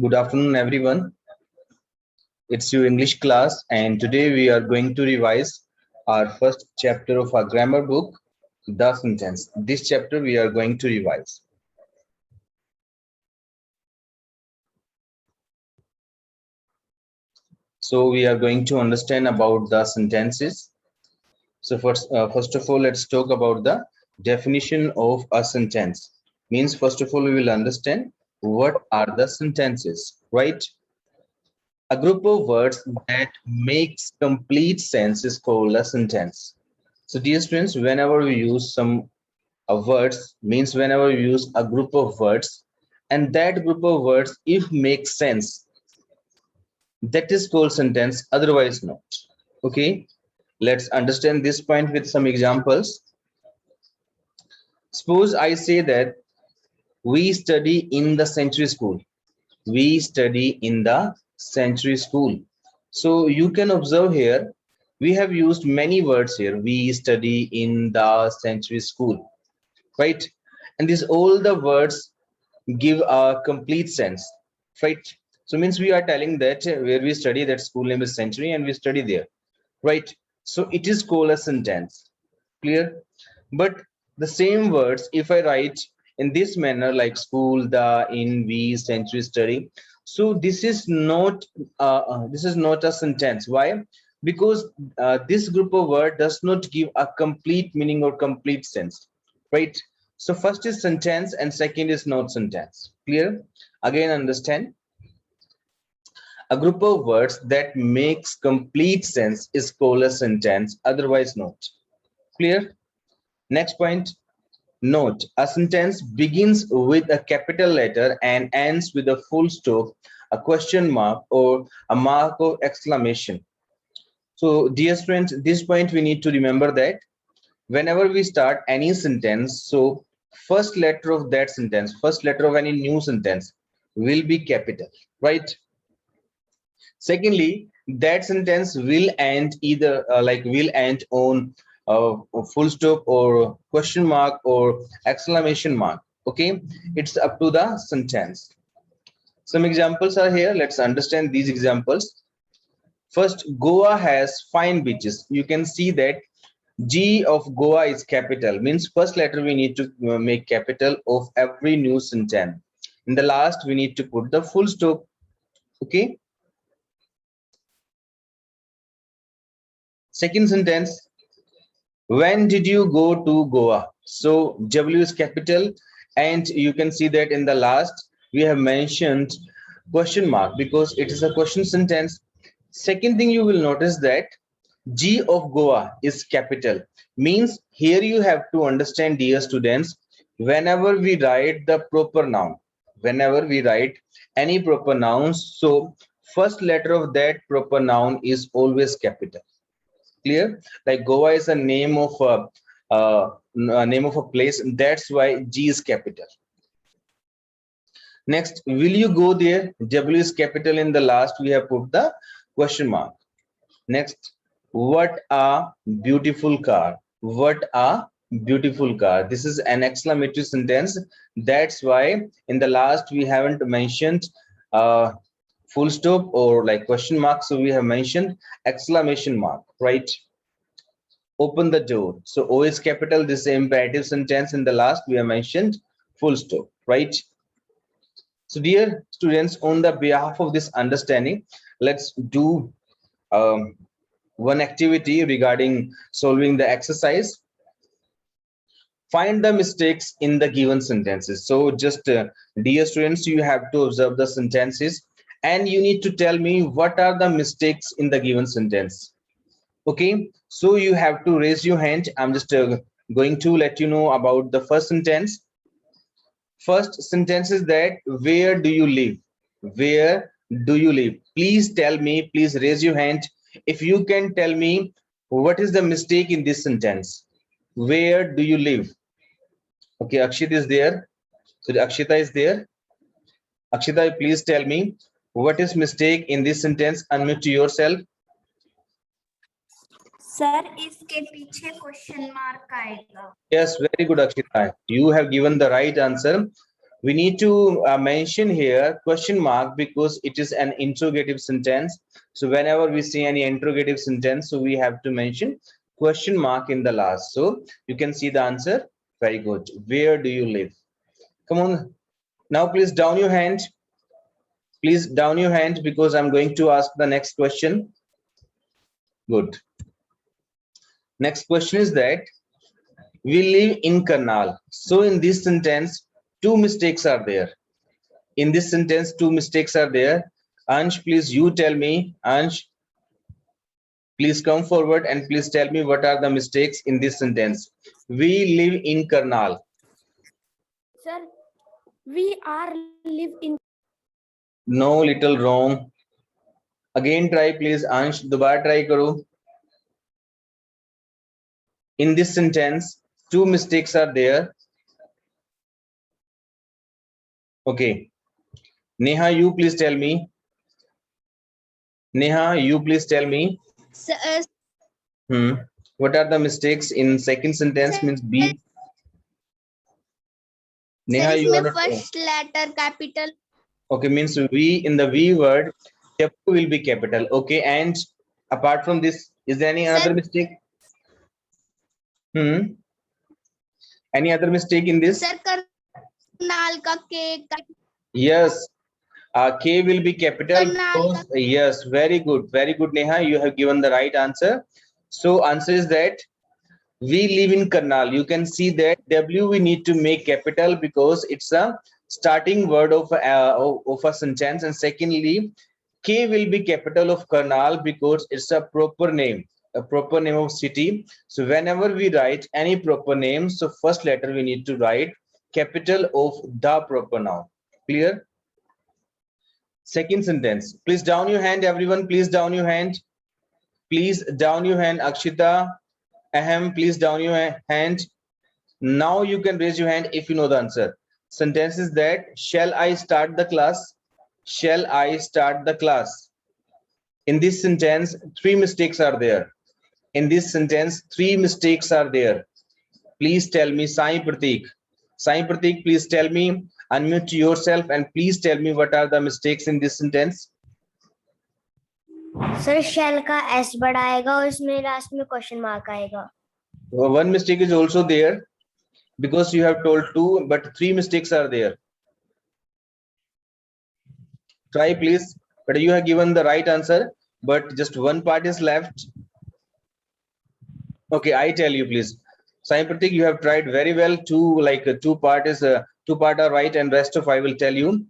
Good afternoon, everyone. It's your English class, and today we are going to revise our first chapter of our grammar book, the sentence. This chapter we are going to revise. So we are going to understand about the sentences. So first of all, let's talk about the definition of a sentence. Means first of all, we will understand what are the sentences, right? A group of words that makes complete sense is called a sentence. So dear students, whenever we use some words, means whenever we use a group of words, and that group of words, if makes sense, that is called sentence, otherwise not. Okay, let's understand this point with some examples. Suppose I say that we study in the century school. We study in the century school. So you can observe here, we have used many words here. We study in the century school, right? And these all the words give a complete sense, right? So means we are telling that where we study, that school name is century and we study there, right? So it is called a sentence. Clear? But the same words, if I write in this manner, like school, the, in, we, century, study, so this is not a sentence. Why? Because this group of word does not give a complete meaning or complete sense, right? So first is sentence and second is not sentence. Clear? Again, understand, a group of words that makes complete sense is called a sentence, otherwise not. Clear? Next point. Note, a sentence begins with a capital letter and ends with a full stop, a question mark, or a mark of exclamation. So, dear students, this point we need to remember that whenever we start any sentence, so first letter of that sentence, first letter of any new sentence will be capital, right? Secondly, that sentence will end either will end on a full stop or question mark or exclamation mark. Okay, it's up to the sentence. Some examples are here. Let's understand these examples. First, Goa has fine beaches. You can see that G of Goa is capital, means first letter we need to make capital of every new sentence. In the last, we need to put the full stop. Okay. Second sentence, when did you go to Goa? So W is capital, and you can see that in the last we have mentioned question mark because it is a question sentence. Second thing you will notice that G of Goa is capital, means here you have to understand, dear students, whenever we write the proper noun, whenever we write any proper nouns, so first letter of that proper noun is always capital. Clear? Like Goa is a name of a place, that's why G is capital. Next, will you go there? W is capital, in the last we have put the question mark. Next, what a beautiful car. What a beautiful car. This is an exclamatory sentence, that's why in the last we haven't mentioned full stop or like question mark, so we have mentioned exclamation mark, right? Open the door. So O is capital, this is imperative sentence, in the last we have mentioned full stop, right? So dear students, on the behalf of this understanding, let's do one activity regarding solving the exercise. Find the mistakes in the given sentences. So just dear students, you have to observe the sentences and you need to tell me what are the mistakes in the given sentence. Okay, so you have to raise your hand. I'm just going to let you know about the first sentence. First sentence is that where do you live? Where do you live? Please tell me, please raise your hand if you can tell me what is the mistake in this sentence. Where do you live? Okay, Akshit is there. So Akshita is there. Akshita, please tell me what is mistake in this sentence. Unmute yourself. Sir इसके पीछे question mark आएगा. Yes, very good, Akshita. You have given the right answer. We need to mention here question mark because it is an interrogative sentence. So whenever we see any interrogative sentence, so we have to mention question mark in the last. So you can see the answer. Very good. Where do you live? Come on. Now please down your hand. Please down your hand because I'm going to ask the next question. Good. Next question is that we live in Karnal. So in this sentence, two mistakes are there. In this sentence, two mistakes are there. Ansh, please you tell me. Ansh, please come forward and please tell me what are the mistakes in this sentence. We live in Karnal. Sir, we are live in. No, little wrong. Again try please. Ansh, दोबारा try करो. In this sentence, two mistakes are there. Okay. Neha, you please tell me. Neha, you please tell me. What are the mistakes in second sentence means B? Neha, you are not. First letter capital. Okay, means we in the V word, W will be capital. Okay, and apart from this, is there any other mistake? Any other mistake in this? Sir, Karnal ka K. Yes, K will be capital because yes, very good, Neha. You have given the right answer. So answer is that we live in Karnal. You can see that W we need to make capital because it's a starting word of a sentence, and secondly, K will be capital of Karnal because it's a proper name of city. So whenever we write any proper name, so first letter we need to write capital of the proper noun. Clear? Second sentence. Please down your hand, everyone. Please down your hand. Please down your hand, Akshita. Ahem, please down your hand. Now you can raise your hand if you know the answer. Sentence is that, shall I start the class? Shall I start the class? In this sentence, three mistakes are there. In this sentence, three mistakes are there. Please tell me, Sai Pratik. Sai Pratik, please tell me, unmute yourself and please tell me what are the mistakes in this sentence. Sir shall का S बड़ा आएगा और इसमें last में question mark आएगा. One mistake is also there because you have told two, but three mistakes are there. Try please, but you have given the right answer, but just one part is left. Okay, I tell you please. Sai Pratik, you have tried very well. Two part are right and rest of I will tell you.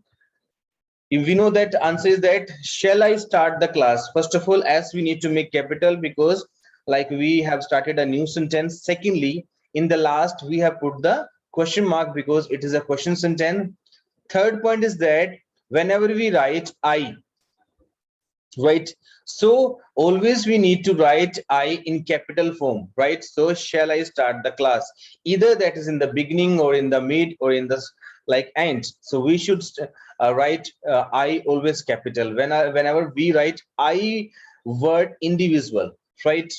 If we know that answer is that, shall I start the class? First of all, as we need to make capital because like we have started a new sentence. Secondly, in the last we have put the question mark because it is a question sentence. Third point is that whenever we write I, right, so always we need to write I in capital form, right? So shall I start the class? Either that is in the beginning or in the mid or in the like end. So we should write I always capital whenever we write I word individual, right?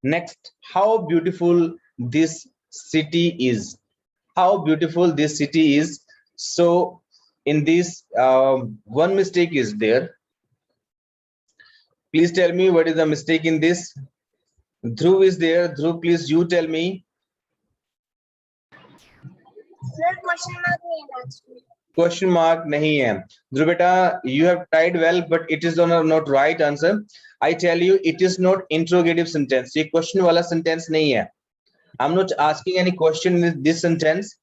Next, how beautiful this city is. How beautiful this city is. So in this one mistake is there. Please tell me what is the mistake in this. Dhruv is there. Dhruv, please you tell me. Sir, question mark nahi hai. Question mark nahi hai. Dhruv beta, you have tried well, but it is not right answer. I tell you, it is not interrogative sentence. ये question वाला sentence नहीं है. I'm not asking any question in this sentence.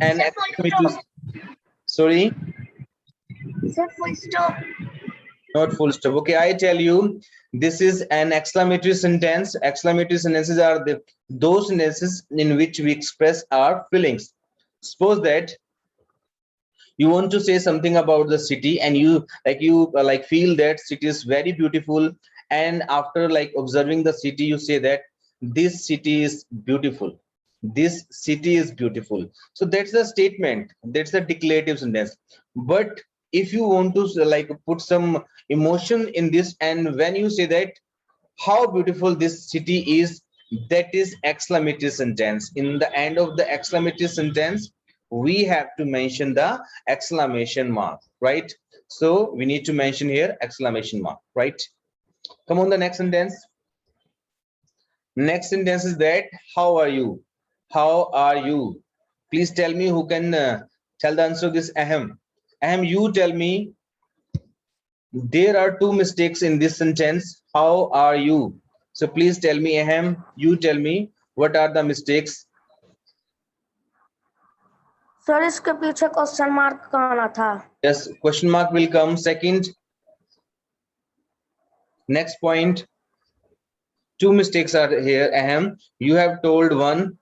And sorry. Sir, full stop. Not full stop. Okay, I tell you, this is an exclamatory sentence. Exclamatory sentences are those sentences in which we express our feelings. Suppose that you want to say something about the city and you feel that city is very beautiful, and after like observing the city you say that this city is beautiful. This city is beautiful. So that's the statement. That's the declarative sentence. But if you want to like put some emotion in this, and when you say that how beautiful this city is, that is exclamatory sentence. In the end of the exclamatory sentence, we have to mention the exclamation mark, right? So we need to mention here exclamation mark, right? Come on, the next sentence. Next sentence is that, how are you? How are you? Please tell me who can tell the answer of this. Ahem. Ahem, you tell me. There are two mistakes in this sentence. How are you? So please tell me, Ahem, you tell me what are the mistakes. Sir इसके पीछे question mark का आना था. Yes, question mark will come second. Next point. Two mistakes are here. Ahem, you have told one.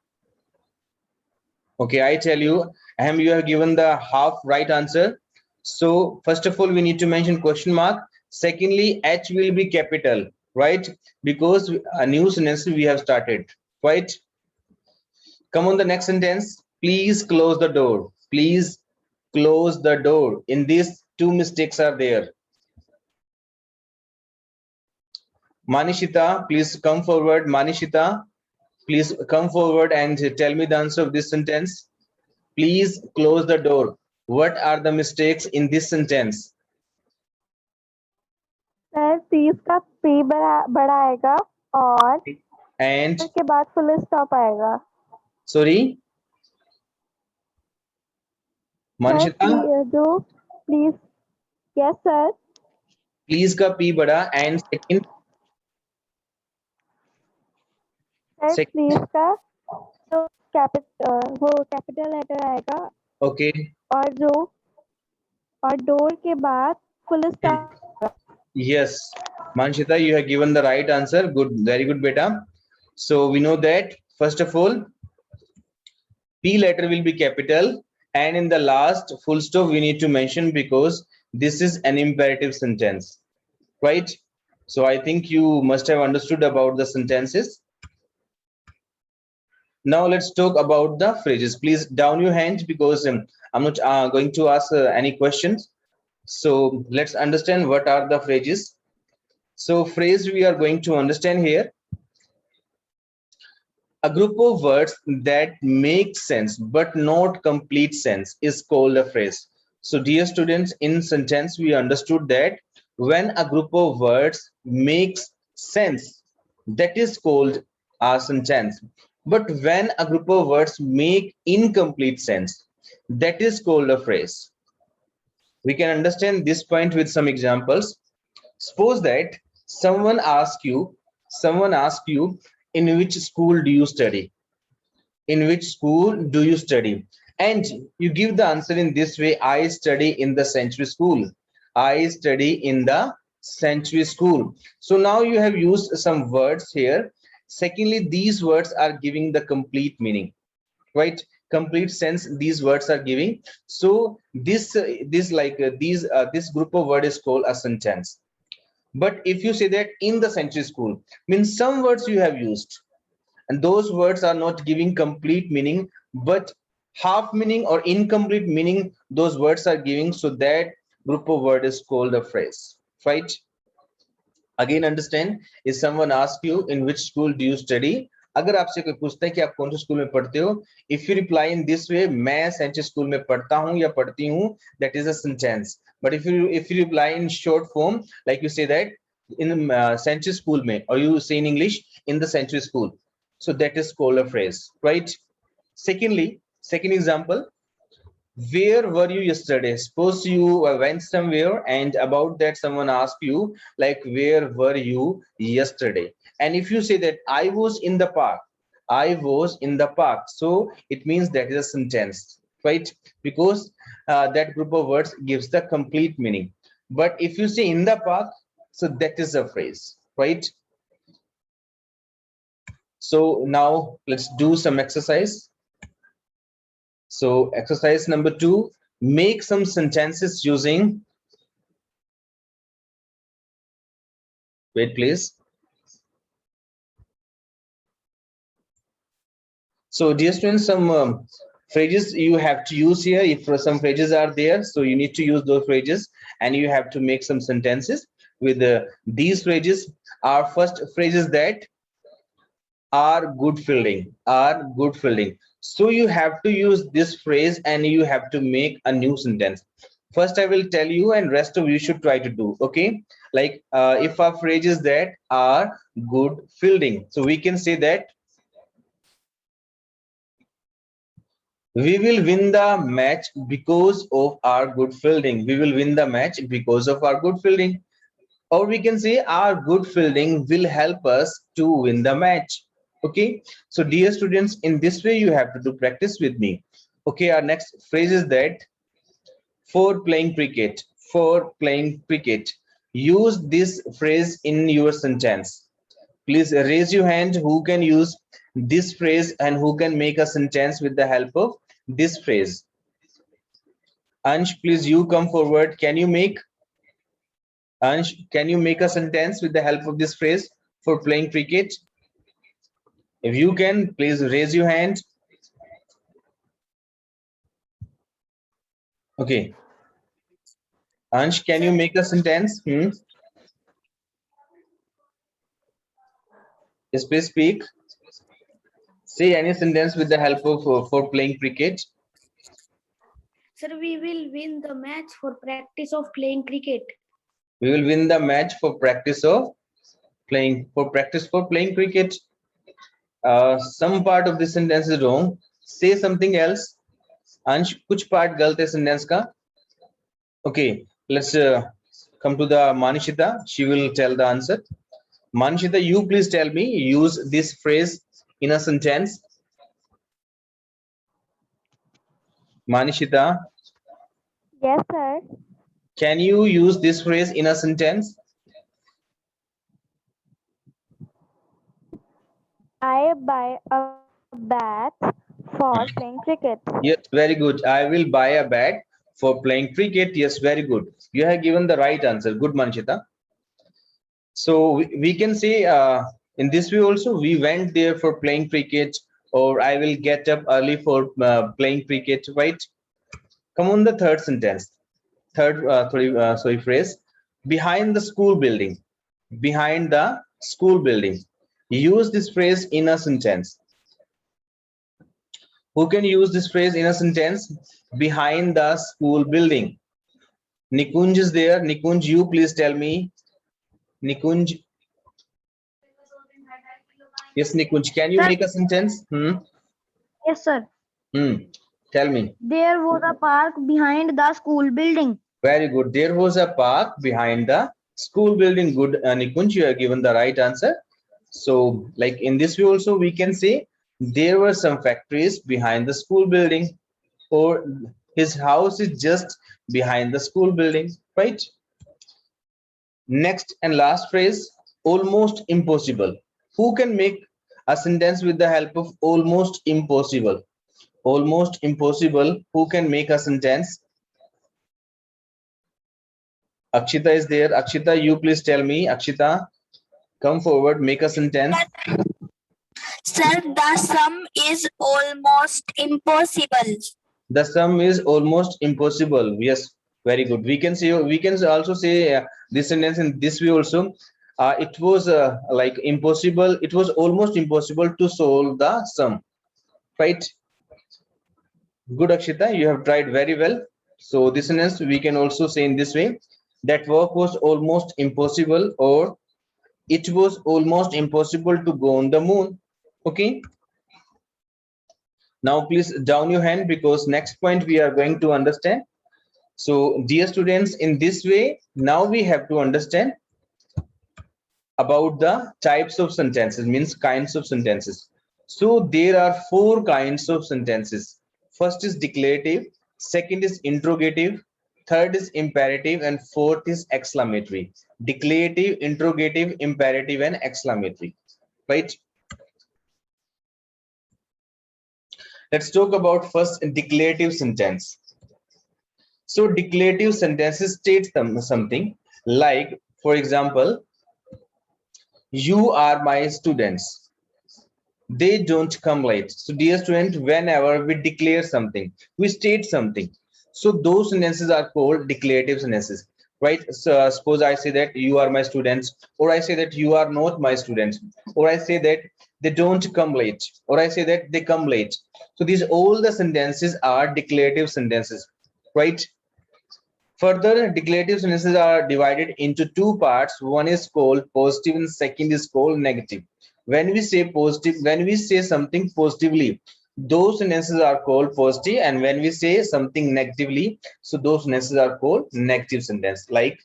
Okay, I tell you, Ahem, you have given the half right answer. So first of all, we need to mention question mark. Secondly, H will be capital, right? Because a new sentence we have started, right? Come on, the next sentence. Please close the door. Please close the door. In these two mistakes are there. Manishita, please come forward. Manishita, please come forward and tell me the answer of this sentence. Please close the door. What are the mistakes in this sentence? Sir 30 का P बड़ा आएगा और And उसके बाद full stop आएगा. sorry, Manishita, जो please. Yes sir. please का P बड़ा and second. Sir Second. Please का जो वो कैपिटल लेटर आएगा. Okay. और डोर के बाद full stop. Yes, Manishita, you have given the right answer. Good, very good, beta. So we know that first of all, P letter will be capital, and in the last full stop we need to mention because this is an imperative sentence, right? So I think you must have understood about the sentences. Now let's talk about the phrases. Please down your hands because I'm not going to ask any questions. So let's understand what are the phrases. So phrase we are going to understand here. A group of words that make sense but not complete sense is called a phrase. So dear students, in sentence we understood that when a group of words makes sense, that is called a sentence. But when a group of words make incomplete sense, that is called a phrase. We can understand this point with some examples. Suppose that someone asks you, in which school do you study? In which school do you study? And you give the answer in this way, I study in the Century School. I study in the Century School. So now you have used some words here. Secondly, these words are giving the complete meaning, right? Complete sense these words are giving. So this group of words is called a sentence. But if you say that in the Century School, means some words you have used and those words are not giving complete meaning, but half meaning or incomplete meaning those words are giving, so that group of word is called a phrase, right? Again, understand, if someone asks you in which school do you study, अगर आपसे कोई पूछता है कि आप कौन से school में पढ़ते हो, if you reply in this way, मैं सेंचुरी स्कूल में पढ़ता हूं या पढ़ती हूं, that is a sentence. But if you reply in short form, like you say that in Century School mein, or you say in English in the Century School, so that is called a phrase, right? Secondly, second example, where were you yesterday? Suppose you went somewhere and about that someone asked you like, where were you yesterday? And if you say that I was in the park, I was in the park, so it means that is a sentence, right? Because that group of words gives the complete meaning. But if you say in the park, so that is a phrase, right? So now let's do some exercise. So exercise number 2, make some sentences using, wait please. So dear students, some phrases you have to use here. If some phrases are there, so you need to use those phrases and you have to make some sentences with these phrases. Our first phrase is that are good fielding, are good fielding. So you have to use this phrase and you have to make a new sentence. First I will tell you and rest of you should try to do. Okay, like if our phrase is that are good fielding, so we can say that we will win the match because of our good fielding. We will win the match because of our good fielding. Or we can say our good fielding will help us to win the match. Okay, so dear students, in this way you have to do practice with me. Okay, our next phrase is that for playing cricket, for playing cricket. Use this phrase in your sentence. Please raise your hand who can use this phrase and who can make a sentence with the help of this phrase. Ansh, please you come forward. Can you make, Ansh, can you make a sentence with the help of this phrase for playing cricket? If you can, please raise your hand. Okay. Ansh, can you make a sentence? Yes, please speak. Say any sentence with the help of for playing cricket. Sir, we will win the match for practice of playing cricket. We will win the match for practice of playing cricket. Some part of this sentence is wrong. Say something else. Ansh, kuch part galat hai sentence ka. Okay, let's come to the Manishita. She will tell the answer. Manishita, you please tell me, use this phrase in a sentence. Manishita, Yes, sir. can you use this phrase in a sentence? I buy a bat for playing cricket. Yes, very good. I will buy a bag for playing cricket. Yes, very good. You have given the right answer. Good, Manishita. So we can say in this way also, we went there for playing cricket, or I will get up early for playing cricket, right? Come on, the third sentence. Third, sorry, phrase. Behind the school building. Behind the school building. Use this phrase in a sentence. Who can use this phrase in a sentence? Behind the school building. Nikunj is there. Nikunj, you please tell me. Nikunj. Yes, Nikunj. Can you Sir. make a sentence? Yes, sir. Tell me. There was a park behind the school building. Very good. There was a park behind the school building. Good, Nikunj, you have given the right answer. So, like in this way also, we can say there were some factories behind the school building, or his house is just behind the school building, right? Next and last phrase, almost impossible. Who can make a sentence with the help of almost impossible? Almost impossible. Who can make a sentence? Akshita is there. Akshita, you please tell me. Akshita, come forward, make a sentence. Sir, the sum is almost impossible. The sum is almost impossible. Yes, very good. We can say, we can also say this sentence in this way also. It was like impossible. It was almost impossible to solve the sum, right? Good, Akshita, you have tried very well. So this sentence we can also say in this way: that work was almost impossible, or it was almost impossible to go on the moon. Okay. Now please down your hand, because next point we are going to understand. So dear students, in this way, now we have to understand about the types of sentences, means kinds of sentences. So there are 4 kinds of sentences. First is declarative, second is interrogative, third is imperative, and fourth is exclamatory. Declarative, interrogative, imperative, and exclamatory, right? Let's talk about first declarative sentence. So declarative sentences state something like, for example, you are my students. They don't come late. So dear student, whenever we declare something, we state something. So those sentences are called declarative sentences, right? So suppose I say that you are my students, or I say that you are not my students, or I say that they don't come late, or I say that they come late. So these all the sentences are declarative sentences, right? Further, declarative sentences are divided into two parts. One is called positive and second is called negative. When we say positive, when we say something positively, those sentences are called positive, and when we say something negatively, so those sentences are called negative sentence. Like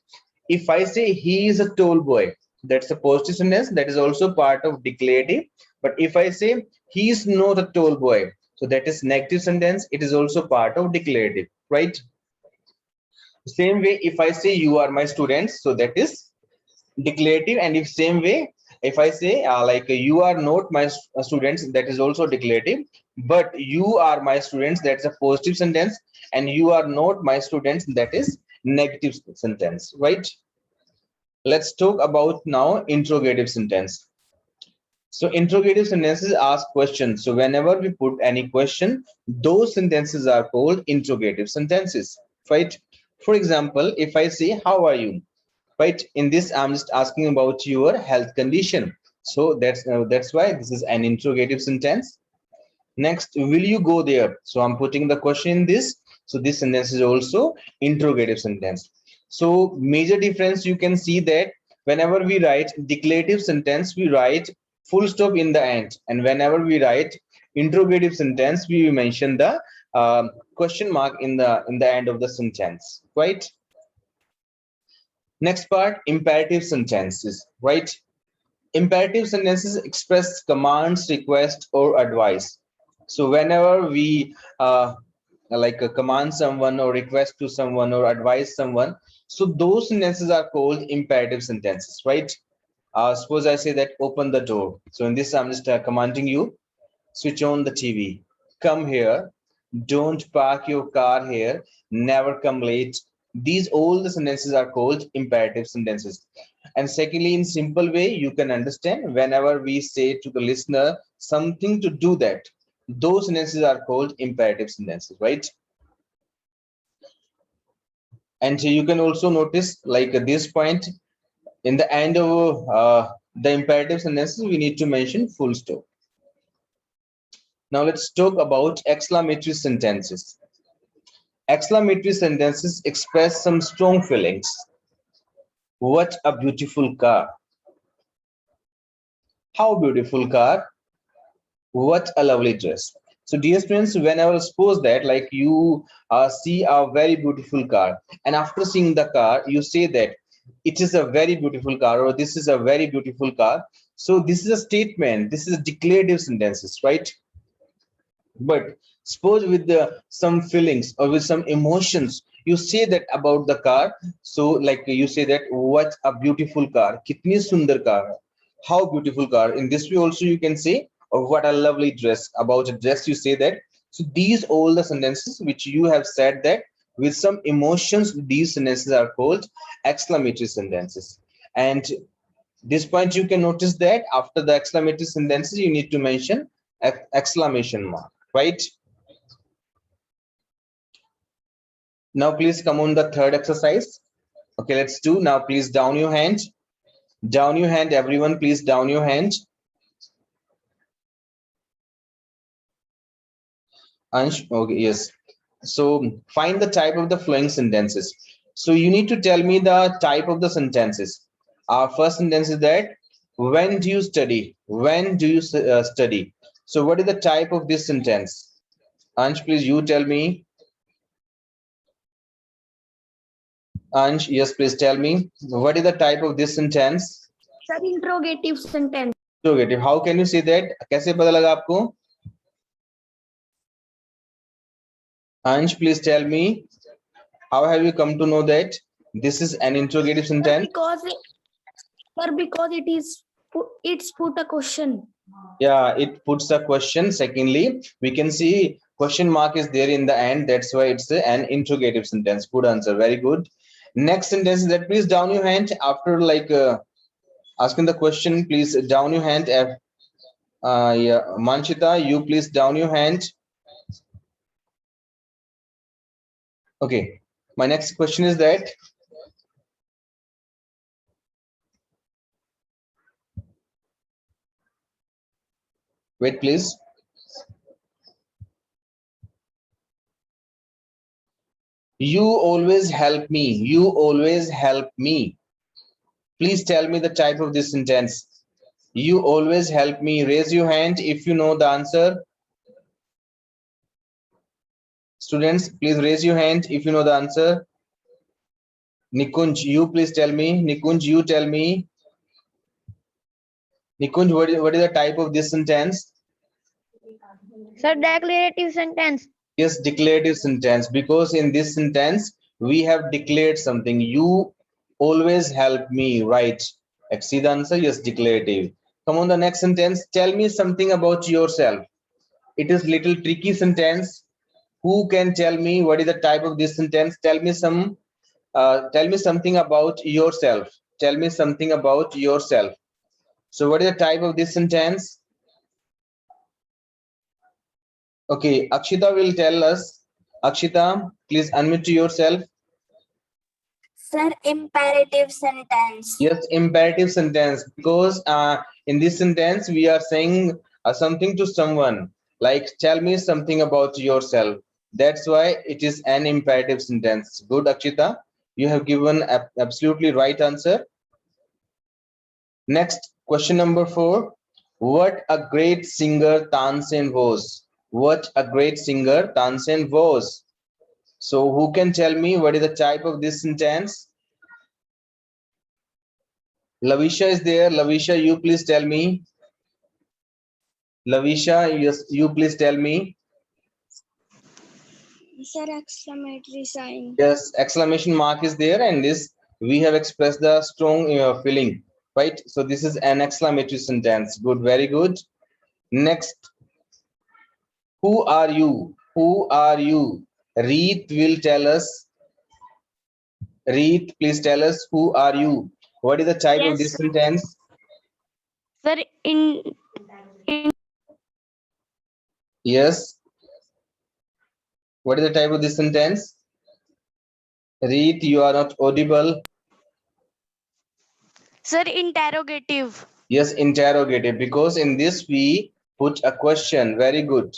if I say he is a tall boy, that's a positive sentence, that is also part of declarative. But if I say he is not a tall boy, so that is negative sentence, it is also part of declarative, right? Same way, if I say you are my students, so that is declarative. And if same way, if I say like you are not my students, that is also declarative. But you are my students, that's a positive sentence, and you are not my students, that is negative sentence, right? Let's talk about now interrogative sentence. So interrogative sentences ask questions. So whenever we put any question, those sentences are called interrogative sentences, right? For example, if I say how are you, right, in this I'm just asking about your health condition, so that's why this is an interrogative sentence. Next, will you go there, so I'm putting the question in this, so this sentence is also interrogative sentence. So major difference, you can see that whenever we write declarative sentence, we write full stop in the end, and whenever we write interrogative sentence, we mention the question mark in the end of the sentence, right? Next part, imperative sentences, right? Imperative sentences express commands, request, or advice. So whenever we like command someone or request to someone or advise someone, so those sentences are called imperative sentences, right? Suppose I say that open the door. So in this, I'm just commanding you, switch on the TV, come here, don't park your car here, never come late. These all the sentences are called imperative sentences. And secondly, in simple way, you can understand whenever we say to the listener something to do that, those sentences are called imperative sentences, right? And you can also notice like at this point in the end of the imperative sentences, we need to mention full stop. Now let's talk about exclamatory sentences. Exclamatory sentences express some strong feelings. What a beautiful car. How beautiful car. What a lovely dress. So dear students, whenever suppose that like you see a very beautiful car, and after seeing the car, you say that it is a very beautiful car, or this is a very beautiful car. So this is a statement, this is a declarative sentences, right? But suppose with some feelings or with some emotions, you say that about the car. So like you say that what a beautiful car, kitni sundar car, how beautiful car. In this way also you can say, or what a lovely dress, about a dress you say that. So these all the sentences which you have said that with some emotions, these sentences are called exclamatory sentences. And this point you can notice that after the exclamatory sentences you need to mention exclamation mark, right? Now please come on the third exercise. Okay, let's do now. Please down your hand. Down your hand, everyone. Please down your hand. Ansh, okay, yes. So find the type of the flowing sentences. So you need to tell me the type of the sentences. Our first sentence is that when do you study? When do you study? So what is the type of this sentence? Ansh, please you tell me. Ansh, yes, please tell me. What is the type of this sentence? Sir, interrogative sentence. Interrogative. How can you say that? कैसे पता लगा आपको? Ansh, please tell me. How have you come to know that this is an interrogative sentence? Because it's put a question. Yeah, it puts a question. Secondly, we can see question mark is there in the end. That's why it's an interrogative sentence. Good answer. Very good. Next sentence is that please down your hand after like asking the question. Please down your hand. Yeah, Manchita, you please down your hand. Okay. My next question is that Wait, please. You always help me. You always help me. Please tell me the type of this sentence. You always help me. Raise your hand if you know the answer. Students, please raise your hand if you know the answer. Nikunj, you please tell me. Nikunj, you tell me. Nikunj, what is the type of this sentence? Sir, declarative sentence. Yes, declarative sentence, because in this sentence we have declared something. You always help me, right? See the answer? Yes, declarative. Come on, the next sentence. Tell me something about yourself. It is little tricky sentence. Who can tell me what is the type of this sentence? Tell me something about yourself. Tell me something about yourself. So what is the type of this sentence? Okay, Akshita will tell us. Akshita, please unmute yourself. Sir, imperative sentence. Yes, imperative sentence, because in this sentence we are saying something to someone, like tell me something about yourself. That's why it is an imperative sentence. Good, Akshita, you have given absolutely right answer. Next, question number 4. What a great singer Tansen was. What a great singer Tansen was. So who can tell me what is the type of this sentence? Lavisha is there. Lavisha, you please tell me. Lavisha, yes, you please tell me. Sir, exclamatory sign. Yes, exclamation mark is there, and this we have expressed the strong feeling, right? So this is an exclamatory sentence. Good, very good. Next, who are you? Who are you? Reet will tell us. Reet, please tell us who are you? What is the type of this Yes, sentence? sir. Yes. What is the type of this sentence? Reet, you are not audible. Sir, interrogative. Yes, interrogative, because in this we put a question. Very good.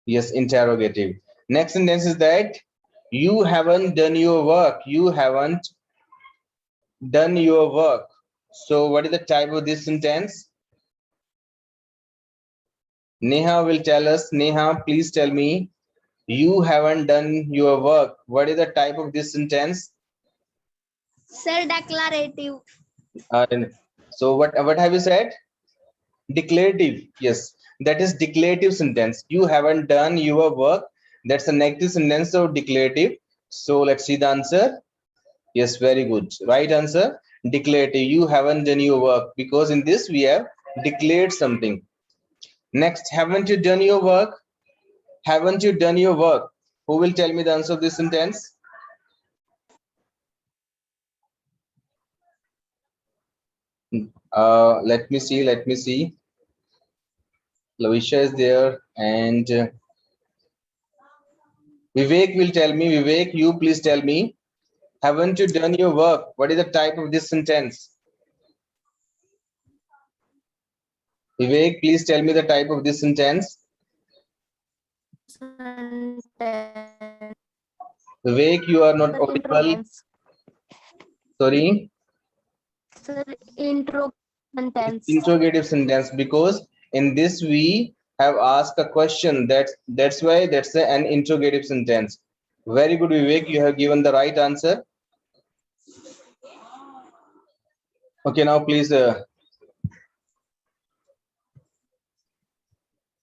Yes, interrogative. Next sentence is that you haven't done your work. You haven't done your work. So what is the type of this sentence? Neha will tell us. Neha, please tell me. You haven't done your work. What is the type of this sentence? Sir, declarative. So what have you said? Declarative. Yes, that is declarative sentence. You haven't done your work. That's a negative sentence of declarative. So let's see the answer. Yes, very good. Right answer. Declarative. You haven't done your work, because in this we have declared something. Next, haven't you done your work? Haven't you done your work? Who will tell me the answer of this sentence? Let me see. Let me see. Lavisha is there, and Vivek will tell me. Vivek, you please tell me. Haven't you done your work? What is the type of this sentence? Vivek, please tell me the type of this sentence. Vivek, you are not audible. Sorry. Sir, intro sentence. Interrogative sentence, because in this we have asked a question. That's why that's an interrogative sentence. Very good, Vivek. You have given the right answer. Okay, now please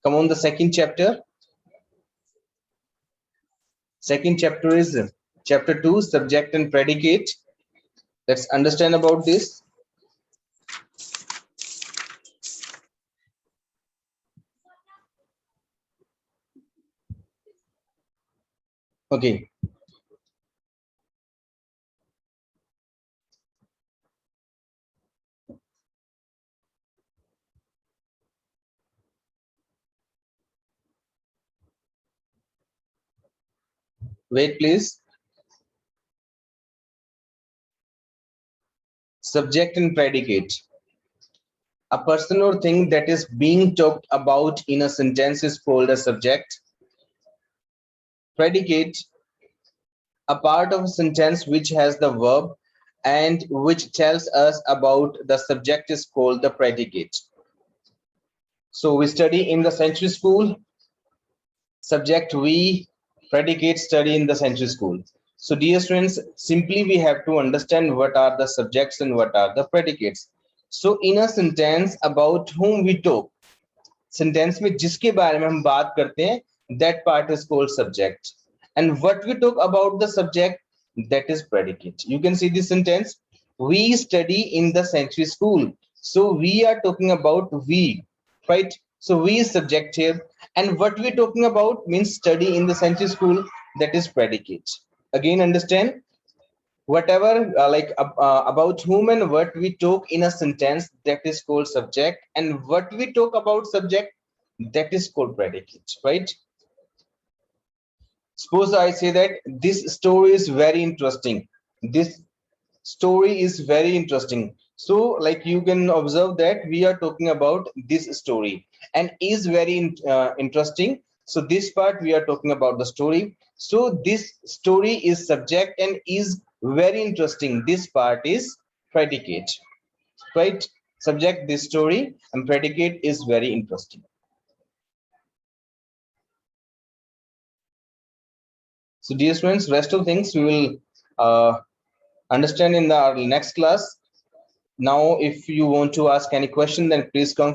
come on the second chapter. Second chapter is chapter 2, subject and predicate. Let's understand about this. Okay. Wait, please. Subject and predicate. A person or thing that is being talked about in a sentence is called a subject. Predicate, a part of a sentence which has the verb and which tells us about the subject is called the predicate. So we study in the century school, subject we, predicate study in the century school. So dear students, simply we have to understand what are the subjects and what are the predicates. So in a sentence about whom we talk, sentence में जिसके बारे में हम बात करते हैं, that part is called subject, and what we talk about the subject, that is predicate. You can see this sentence, we study in the century school. So we are talking about we, right? So we is subject here, and what we talking about means study in the century school, that is predicate. Again, understand, whatever about whom and what we talk in a sentence, that is called subject, and what we talk about subject, that is called predicate, right? Suppose I say that this story is very interesting, this story is very interesting. So like you can observe that we are talking about this story, and is very interesting. So this part we are talking about the story. So this story is subject and is very interesting, this part is predicate, right? Subject this story, and predicate is very interesting. So dear students, rest of things we will understand in our next class. Now if you want to ask any question, then please come